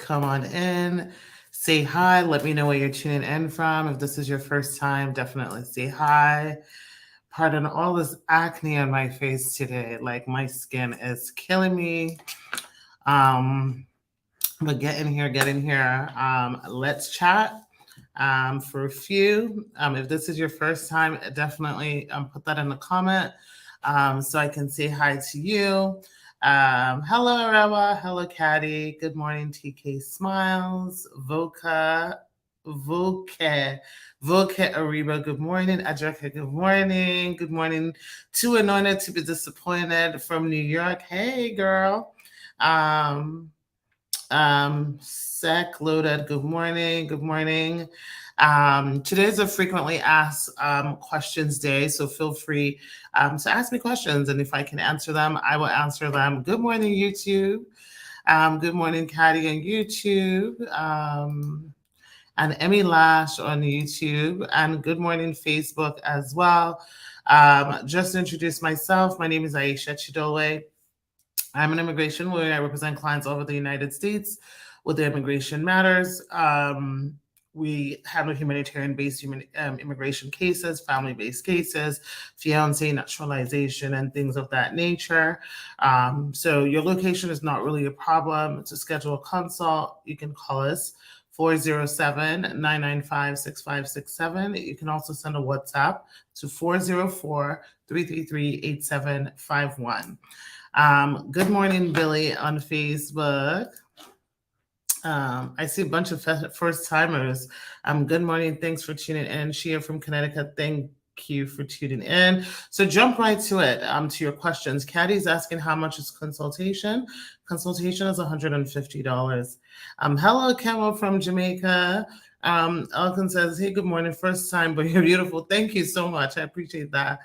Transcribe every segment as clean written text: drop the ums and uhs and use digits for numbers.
come on in, say hi, let me know where you're tuning in from. If this is your first time, definitely say hi. Pardon all this acne on my face today. Like my skin is killing me. Um, but get in here, get in here. Let's chat for a few. If this is your first time, definitely put that in the comment so I can say hi to you. Hello, Arawa. Hello, Caddy. Good morning, TK Smiles. Voke, Voke Ariba. Good morning, Adreka. Good morning. Good morning to Anointed to be disappointed from New York. Hey, girl. Um, Sec Loaded, good morning. Good morning. Today's a frequently asked questions day, so feel free to ask me questions, and if I can answer them, I will answer them. Good morning, YouTube. Good morning, Caddy on YouTube. And Emmy Lash on YouTube, and good morning, Facebook as well. Just to introduce myself, my name is Aisha Chidolwe. I'm an immigration lawyer. I represent clients all over the United States with their immigration matters. We handle humanitarian-based immigration cases, family-based cases, fiancé naturalization, and things of that nature. So your location is not really a problem. To schedule a consult, you can call us 407-995-6567. You can also send a WhatsApp to 404-333-8751. Good morning, Billy on Facebook. I see a bunch of first timers. Good morning. Thanks for tuning in. Shia from Connecticut. Thank you for tuning in. So jump right to it, to your questions. Caddy's asking how much is consultation. Consultation is $150. Hello, Camel from Jamaica. Elkin says, hey, good morning. First time, but you're beautiful. Thank you so much. I appreciate that.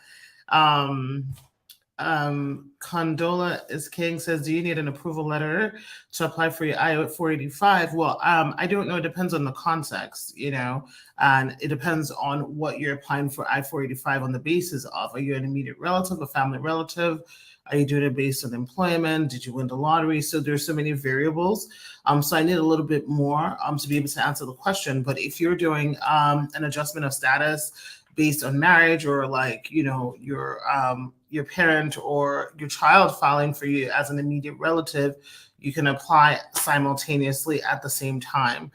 Condola is King says, do you need an approval letter to apply for your I-485? Well, I don't know. It depends on the context, and it depends on what you're applying for I-485 on the basis of. Are you an immediate relative, a family relative? Are you doing it based on employment? Did you win the lottery? So there's so many variables. So I need a little bit more to be able to answer the question. But if you're doing an adjustment of status based on marriage, or your parent or your child filing for you as an immediate relative, you can apply simultaneously at the same time.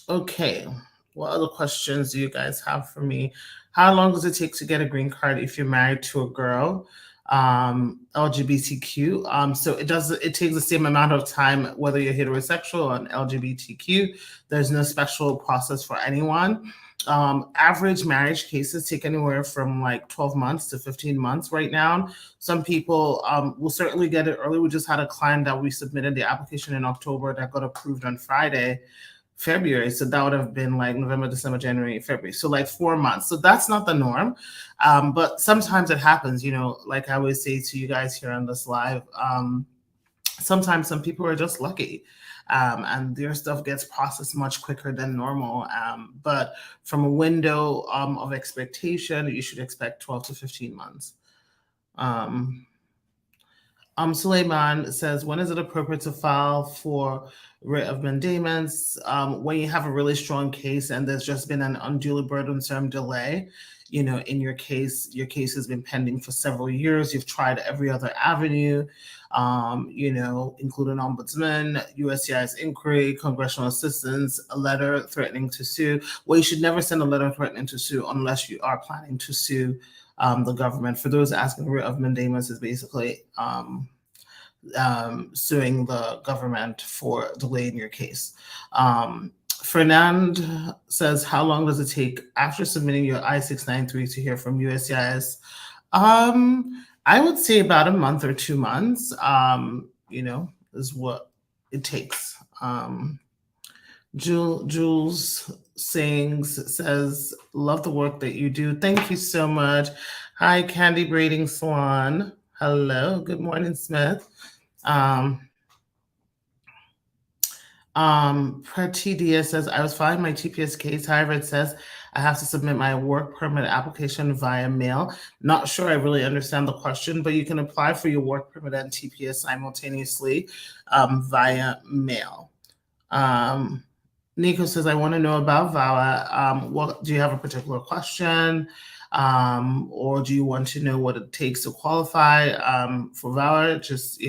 Okay, what other questions do you guys have for me? How long does it take to get a green card if you're married to a girl? LGBTQ. So it takes the same amount of time whether you're heterosexual or LGBTQ. There's no special process for anyone. Average marriage cases take anywhere from like 12 months to 15 months right now. Some people will certainly get it early. We just had a client that we submitted the application in October that got approved on February. So that would have been like November, December, January, February. So like 4 months. So that's not the norm. But sometimes it happens, like I always say to you guys here on this live, sometimes some people are just lucky. And their stuff gets processed much quicker than normal. But from a window of expectation, you should expect 12 to 15 months. Suleiman says, when is it appropriate to file for writ of mandamus? When you have a really strong case and there's just been an unduly burdensome delay, in your case has been pending for several years. You've tried every other avenue, including ombudsman, USCIS inquiry, congressional assistance, a letter threatening to sue. Well, you should never send a letter threatening to sue unless you are planning to sue the government. For those asking, writ of mandamus is basically suing the government for delaying your case. Fernand says, how long does it take after submitting your I-693 to hear from USCIS? I would say about a month or 2 months, is what it takes. Jules says, love the work that you do. Thank you so much. Hi, Candy Braiding Salon. Hello. Good morning, Smith. TDS says, I was filing my TPS case. However, it says I have to submit my work permit application via mail. Not sure I really understand the question, but you can apply for your work permit and TPS simultaneously via mail. Nico says, I want to know about VAWA. What do you have a particular question? Or do you want to know what it takes to qualify for VAWA? Just,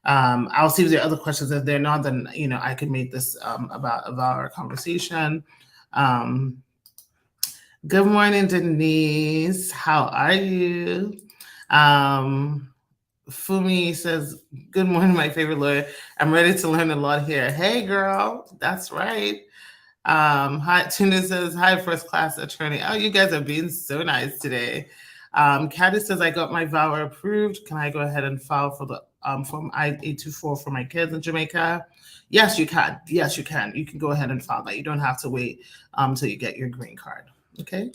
I'll see if there are other questions. If they're not, then, I could make this about a VAWA conversation. Good morning, Denise. How are you? Fumi says, good morning, my favorite lawyer. I'm ready to learn a lot here. Hey, girl. That's right. Hi, Tuna says, hi, first class attorney. Oh, you guys are being so nice today. Caddy says, I got my VAWA approved. Can I go ahead and file for the Form I-824 for my kids in Jamaica? Yes, you can. Yes, you can. You can go ahead and file that. You don't have to wait till you get your green card. Okay.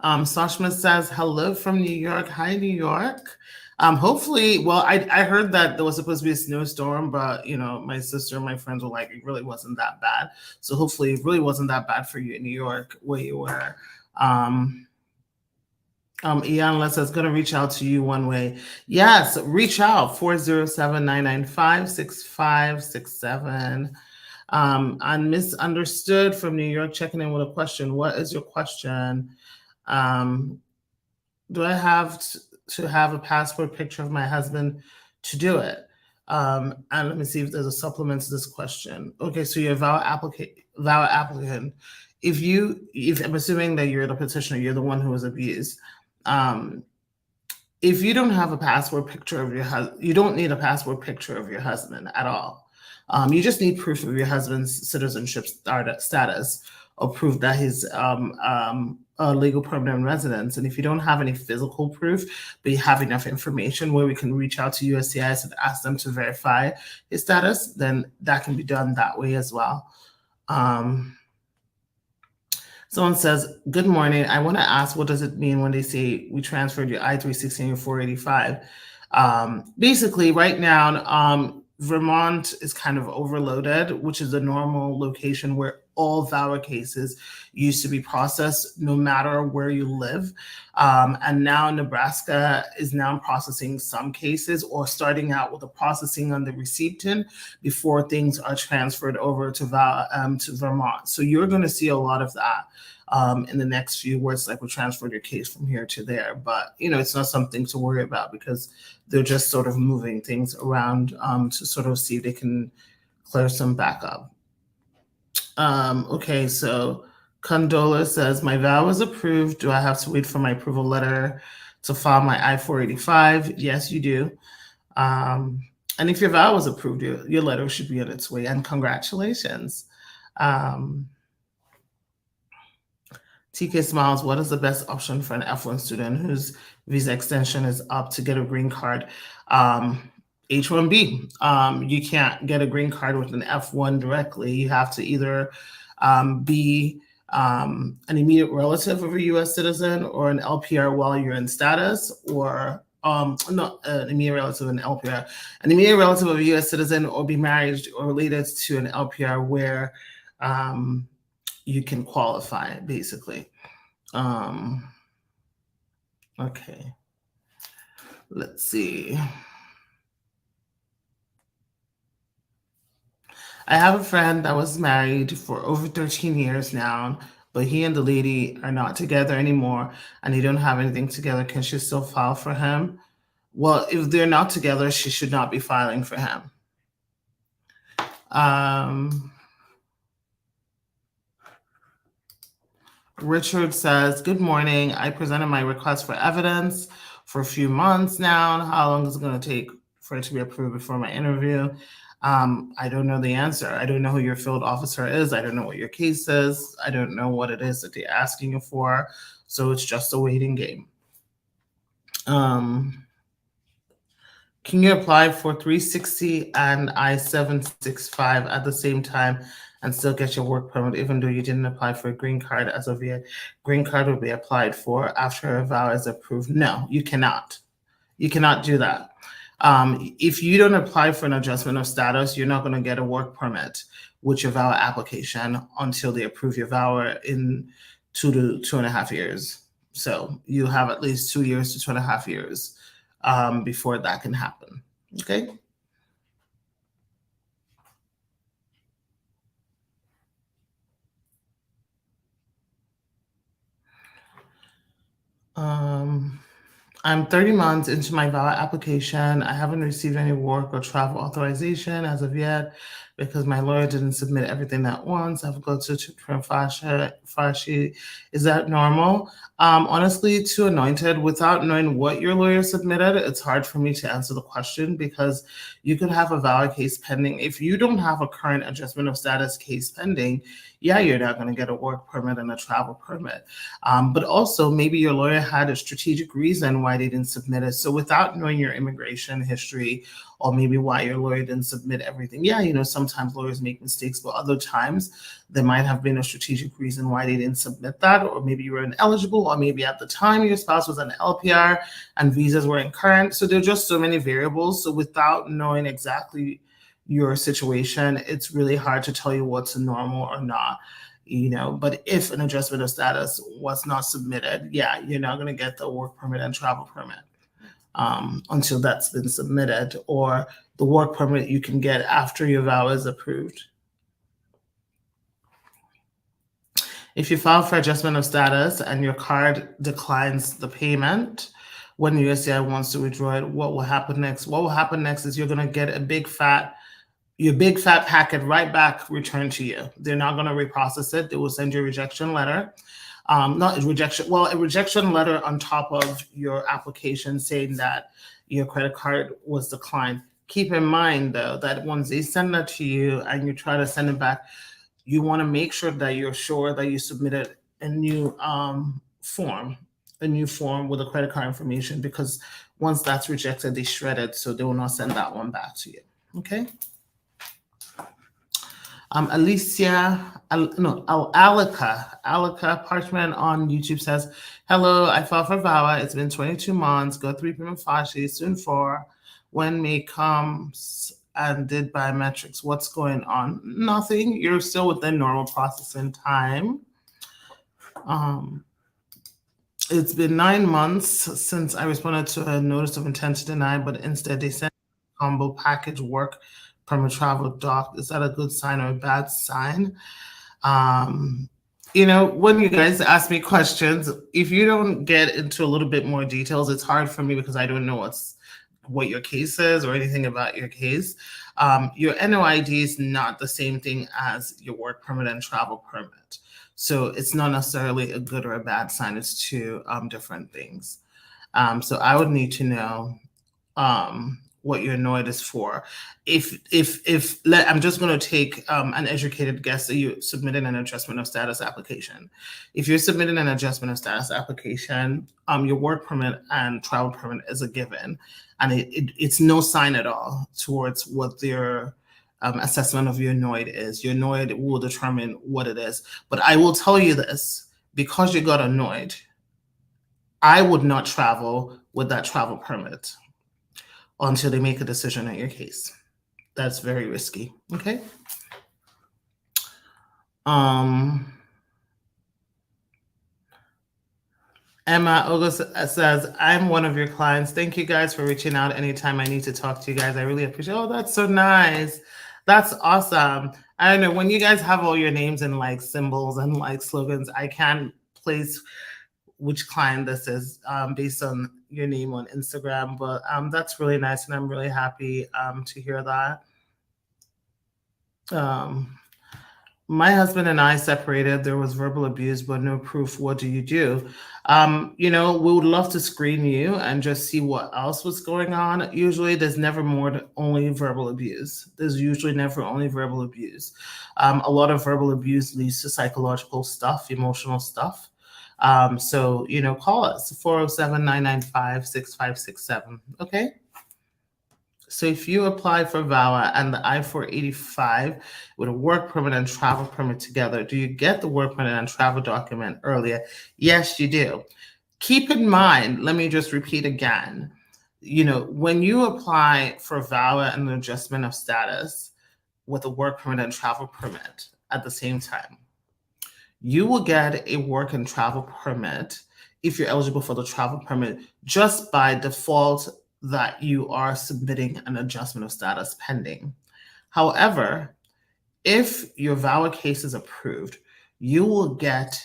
Sashma says, hello from New York. Hi, New York. Hopefully, well, I heard that there was supposed to be a snowstorm, but, my sister and my friends were like, it really wasn't that bad. So hopefully it really wasn't that bad for you in New York where you were. Ian says, going to reach out to you one way. Yes, reach out, 407-995-6567. And Misunderstood from New York checking in with a question. What is your question? Do I have to have a passport picture of my husband to do it? And let me see if there's a supplement to this question. Okay, so you're a VAWA applicant. If I'm assuming that you're the petitioner, you're the one who was abused. If you don't have a passport picture of your husband, you don't need a passport picture of your husband at all. You just need proof of your husband's citizenship status or proof that he's a legal permanent residence. And if you don't have any physical proof, but you have enough information where we can reach out to USCIS and ask them to verify his status, then that can be done that way as well. Someone says, good morning. I want to ask, what does it mean when they say we transferred your I-360 and your 485? Basically, right now, Vermont is kind of overloaded, which is a normal location where all VAWA cases used to be processed no matter where you live. And now Nebraska is now processing some cases or starting out with the processing on the receiptant before things are transferred over to Vermont. So you're going to see a lot of that in the next few words, like we transferred your case from here to there. But, it's not something to worry about because they're just sort of moving things around to sort of see if they can clear some backup. Okay, so Condola says, my VAWA was approved. Do I have to wait for my approval letter to file my I-485? Yes, you do. And if your VAWA was approved, your letter should be on its way. And congratulations. TK Smiles, what is the best option for an F1 student whose visa extension is up to get a green card? H-1B. You can't get a green card with an F1 directly. You have to either be an immediate relative of a U.S. citizen or an LPR while you're in status, or not an immediate relative of an LPR, an immediate relative of a U.S. citizen, or be married or related to an LPR where you can qualify, basically. Okay. Let's see. I have a friend that was married for over 13 years now, but he and the lady are not together anymore and they don't have anything together. Can she still file for him? Well, if they're not together, she should not be filing for him. Richard says, good morning. I presented my request for evidence for a few months now. How long is it going to take for it to be approved before my interview? I don't know the answer. I don't know who your field officer is. I don't know what your case is. I don't know what it is that they're asking you for. So it's just a waiting game. Can you apply for 360 and I-765 at the same time and still get your work permit, even though you didn't apply for a green card as of yet? Green card will be applied for after a VAWA is approved. No, you cannot. You cannot do that. If you don't apply for an adjustment of status, you're not going to get a work permit with your VAWA application until they approve your VAWA in 2 to 2.5 years. So you have at least 2 years to 2.5 years before that can happen. Okay. I'm 30 months into my VAWA application. I haven't received any work or travel authorization as of yet because my lawyer didn't submit everything at once. I've got to Fashi. Is that normal? Honestly, too anointed. Without knowing what your lawyer submitted, it's hard for me to answer the question because you could have a VAWA case pending. If you don't have a current adjustment of status case pending, yeah, you're not going to get a work permit and a travel permit. But also, maybe your lawyer had a strategic reason why they didn't submit it. So without knowing your immigration history, or maybe why your lawyer didn't submit everything, yeah, sometimes lawyers make mistakes, but other times there might have been a strategic reason why they didn't submit that, or maybe you were ineligible, or maybe at the time your spouse was an LPR and visas were current. So there are just so many variables. So without knowing exactly your situation, it's really hard to tell you what's normal or not. But if an adjustment of status was not submitted, yeah, you're not going to get the work permit and travel permit until that's been submitted, or the work permit you can get after your VAWA is approved. If you file for adjustment of status and your card declines the payment, when USCI wants to withdraw it, what will happen next? What will happen next is you're going to get your big fat packet right back returned to you. They're not going to reprocess it. They will send you a rejection letter. Not a rejection, well, a rejection letter on top of your application saying that your credit card was declined. Keep in mind, though, that once they send that to you and you try to send it back, you want to make sure that you're sure that you submitted a new form with the credit card information, because once that's rejected, they shred it, so they will not send that one back to you. Okay. Alika Parchment on YouTube says, hello, I filed for VAWA. It's been 22 months. Got 3 prima facie, soon 4. When May comes and did biometrics. What's going on? Nothing. You're still within normal processing time. It's been 9 months since I responded to a notice of intent to deny, but instead they sent a combo package work from a travel doc. Is that a good sign or a bad sign? When you guys ask me questions, if you don't get into a little bit more details, it's hard for me because I don't know what your case is or anything about your case. Your NOID is not the same thing as your work permit and travel permit. So it's not necessarily a good or a bad sign. It's two different things. So I would need to know what your NOID is for. I'm just going to take an educated guess that you submitted an adjustment of status application. If you're submitting an adjustment of status application, your work permit and travel permit is a given, and it's no sign at all towards what their assessment of your NOID is. Your NOID will determine what it is. But I will tell you this, because you got a NOID, I would not travel with that travel permit until they make a decision on your case. That's very risky. Okay. Emma August says, I'm one of your clients. Thank you guys for reaching out anytime I need to talk to you guys. I really appreciate it. Oh, that's so nice. That's awesome. I don't know, when you guys have all your names and like symbols and like slogans, I can't place which client this is based on your name on Instagram, but that's really nice, and I'm really happy to hear that. My husband and I separated. There was verbal abuse, but no proof. What do you do? We would love to screen you and just see what else was going on. Usually there's never more than only verbal abuse. There's usually never only verbal abuse. A lot of verbal abuse leads to psychological stuff, emotional stuff. So call us 407-995-6567. Okay. So if you apply for VAWA and the I-485 with a work permit and travel permit together, do you get the work permit and travel document earlier? Yes, you do. Keep in mind, let me just repeat again, when you apply for VAWA and an adjustment of status with a work permit and travel permit at the same time, you will get a work and travel permit if you're eligible for the travel permit just by default that you are submitting an adjustment of status pending. However, if your VAWA case is approved, you will get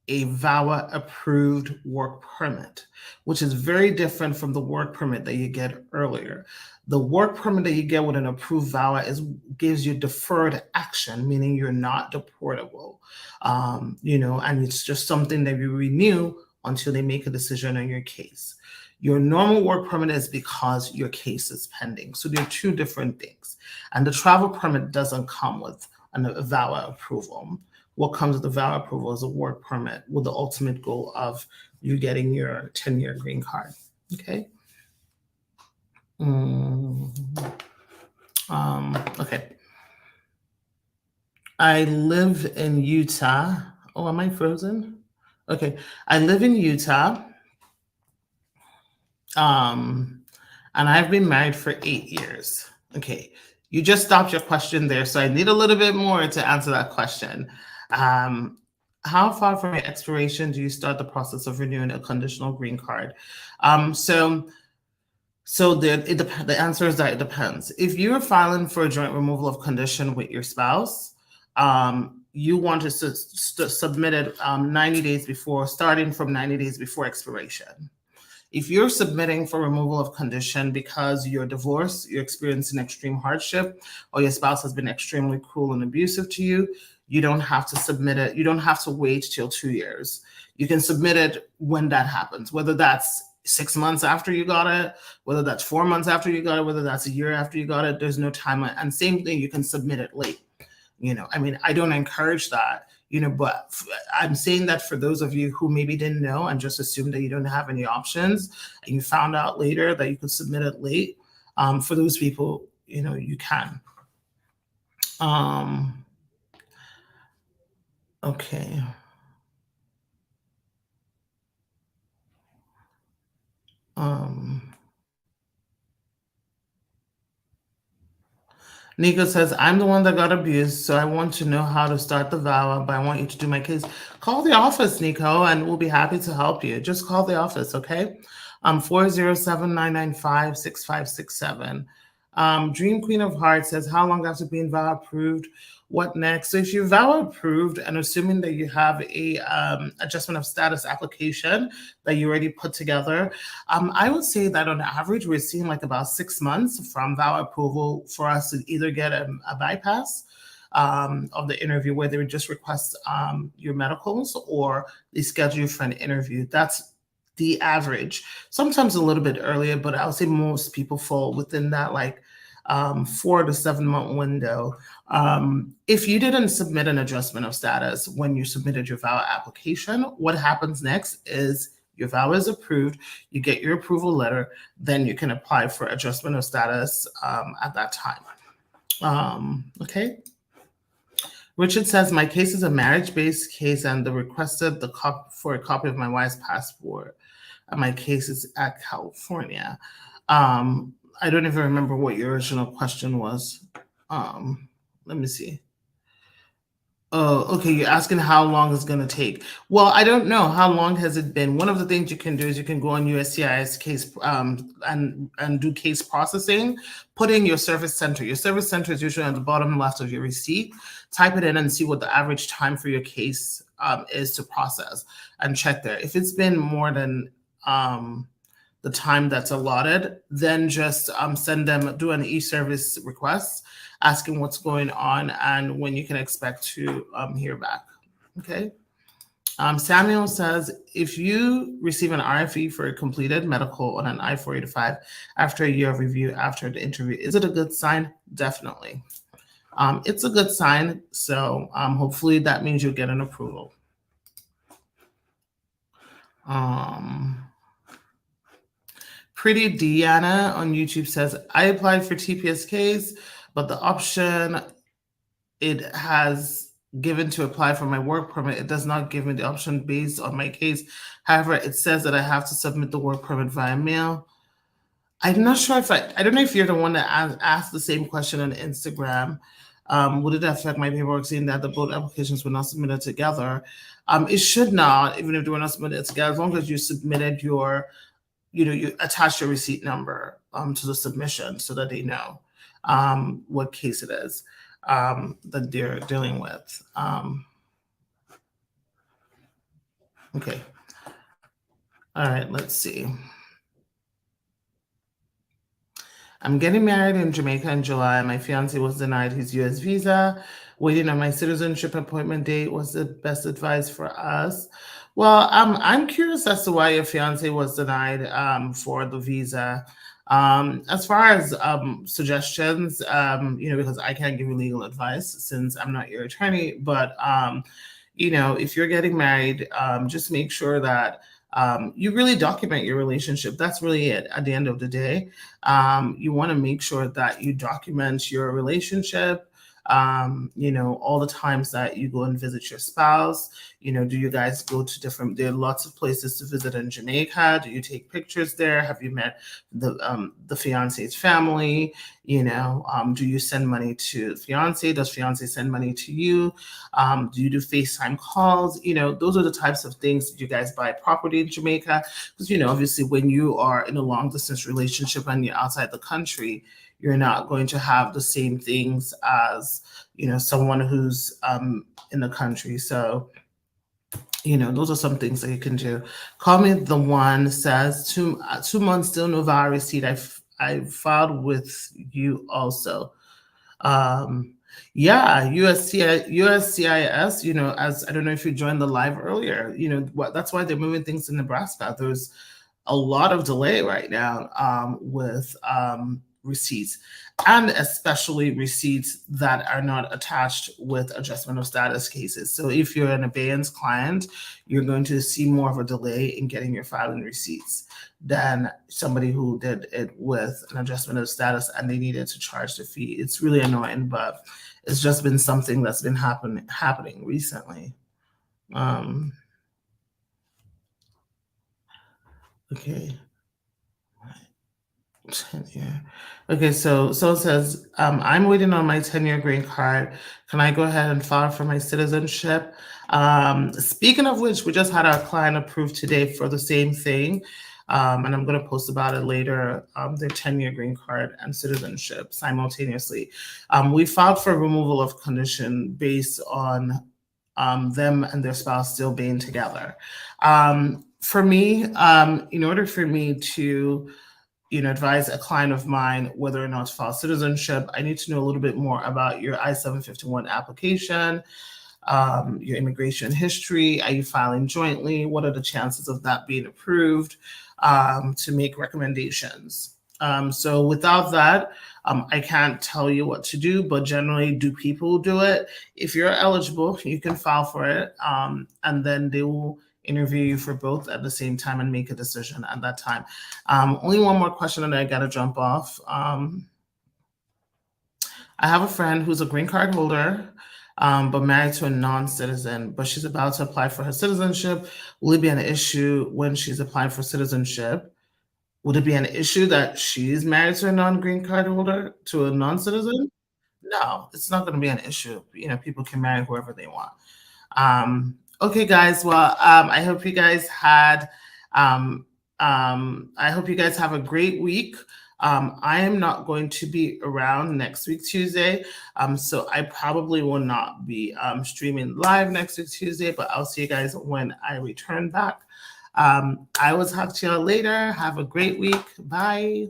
a VAWA approved work permit, which is very different from the work permit that you get earlier. The work permit that you get with an approved VAWA gives you deferred action, meaning you're not deportable, and it's just something that you renew until they make a decision on your case. Your normal work permit is because your case is pending. So they're two different things. And the travel permit doesn't come with a VAWA approval. What comes with the VAWA approval is a work permit with the ultimate goal of you getting your 10-year green card. Okay. Okay. I live in Utah. Oh, am I frozen? Okay. I live in Utah. And I've been married for 8 years. Okay. You just stopped your question there, so I need a little bit more to answer that question. How far from your expiration do you start the process of renewing a conditional green card? So the answer is that it depends. If you're filing for a joint removal of condition with your spouse, you want to submit it 90 days before, starting from 90 days before expiration. If you're submitting for removal of condition because you're divorced, you're experiencing extreme hardship, or your spouse has been extremely cruel and abusive to you, you don't have to submit it. You don't have to wait till 2 years. You can submit it when that happens, whether that's 6 months after you got it, whether that's 4 months after you got it, whether that's a year after you got it. There's no timeline. And same thing, you can submit it late. I don't encourage that. But I'm saying that for those of you who maybe didn't know and just assumed that you don't have any options, and you found out later that you could submit it late, for those people, you can. Okay. Nico says, I'm the one that got abused, so I want to know how to start the VAWA, but I want you to do my case. Call the office, Nico, and we'll be happy to help you. Just call the office, okay? 407-995-6567. Dream Queen of Hearts says, how long after being VAWA approved? What next? So if you're VAWA approved, and assuming that you have a adjustment of status application that you already put together, I would say that on average, we're seeing like about 6 months from VAWA approval for us to either get a bypass of the interview where they would just request your medicals, or they schedule you for an interview. That's the average. Sometimes a little bit earlier, but I would say most people fall within that 4 to 7 month window. If you didn't submit an adjustment of status when you submitted your VAWA application, what happens next is your VAWA is approved, you get your approval letter, then you can apply for adjustment of status at that time. Okay. Richard says, my case is a marriage-based case and the requested for a copy of my wife's passport. And my case is at California. I don't even remember what your original question was. Let me see. Oh, okay. You're asking how long it's going to take. Well, I don't know. How long has it been? One of the things you can do is you can go on USCIS case and do case processing. Put in your service center. Your service center is usually on the bottom left of your receipt. Type it in and see what the average time for your case is to process, and check there. If it's been more than the time that's allotted, then just do an e-service request asking what's going on and when you can expect to hear back. Okay. Samuel says, if you receive an RFE for a completed medical on an I-485 after a year of review after the interview, is it a good sign? Definitely. It's a good sign. So hopefully that means you'll get an approval. Pretty Deanna on YouTube says, I applied for TPSKs, but the option it has given to apply for my work permit, it does not give me the option based on my case. However, it says that I have to submit the work permit via mail. I'm not sure if I don't know if you're the one that asked the same question on Instagram. Would it affect my paperwork seeing that the both applications were not submitted together? It should not, even if they were not submitted together, as long as you submitted your, you attach your receipt number to the submission so that they know what case it is that they're dealing with. Okay. All right, let's see. I'm getting married in Jamaica in July. My fiance was denied his US visa. Waiting on my citizenship appointment date was the best advice for us. Well, I'm curious as to why your fiance was denied for the visa. As far as suggestions, because I can't give you legal advice since I'm not your attorney, but if you're getting married, just make sure that you really document your relationship. That's really it at the end of the day. You want to make sure that you document your relationship. All the times that you go and visit your spouse. Do you guys go to there are lots of places to visit in Jamaica? Do you take pictures there? Have you met the fiance's family? Do you send money to fiance? Does fiance send money to you? Do you do FaceTime calls? Those are the types of things that you guys buy property in Jamaica. Because, obviously when you are in a long distance relationship and you're outside the country, you're not going to have the same things as, someone who's in the country. So, those are some things that you can do. Call Me the One says 2 months still no VAWA receipt. I filed with you also. Yeah, USCIS, as I don't know if you joined the live earlier, that's why they're moving things in Nebraska. There's a lot of delay right now with receipts, and especially receipts that are not attached with adjustment of status cases. So if you're an abeyance client, you're going to see more of a delay in getting your filing receipts than somebody who did it with an adjustment of status and they needed to charge the fee. It's really annoying, but it's just been something that's been happening recently. Okay. 10-year. Okay, so it says, I'm waiting on my 10-year green card. Can I go ahead and file for my citizenship? Speaking of which, we just had our client approved today for the same thing. And I'm going to post about it later, their 10-year green card and citizenship simultaneously. We filed for removal of condition based on them and their spouse still being together. For me, in order for me to advise a client of mine whether or not to file citizenship, I need to know a little bit more about your I-751 application, your immigration history. Are you filing jointly? What are the chances of that being approved, to make recommendations? So without that, I can't tell you what to do, but generally, do people do it? If you're eligible, you can file for it, and then they will interview you for both at the same time and make a decision at that time. Only one more question and I got to jump off. I have a friend who's a green card holder, but married to a non-citizen, but she's about to apply for her citizenship. Will it be an issue when she's applying for citizenship? Would it be an issue that she's married to a non-green card holder, to a non-citizen? No, it's not going to be an issue. People can marry whoever they want. Okay, guys. Well, I hope you guys had. I hope you guys have a great week. I am not going to be around next week Tuesday, so I probably will not be streaming live next week Tuesday. But I'll see you guys when I return back. I will talk to y'all later. Have a great week. Bye.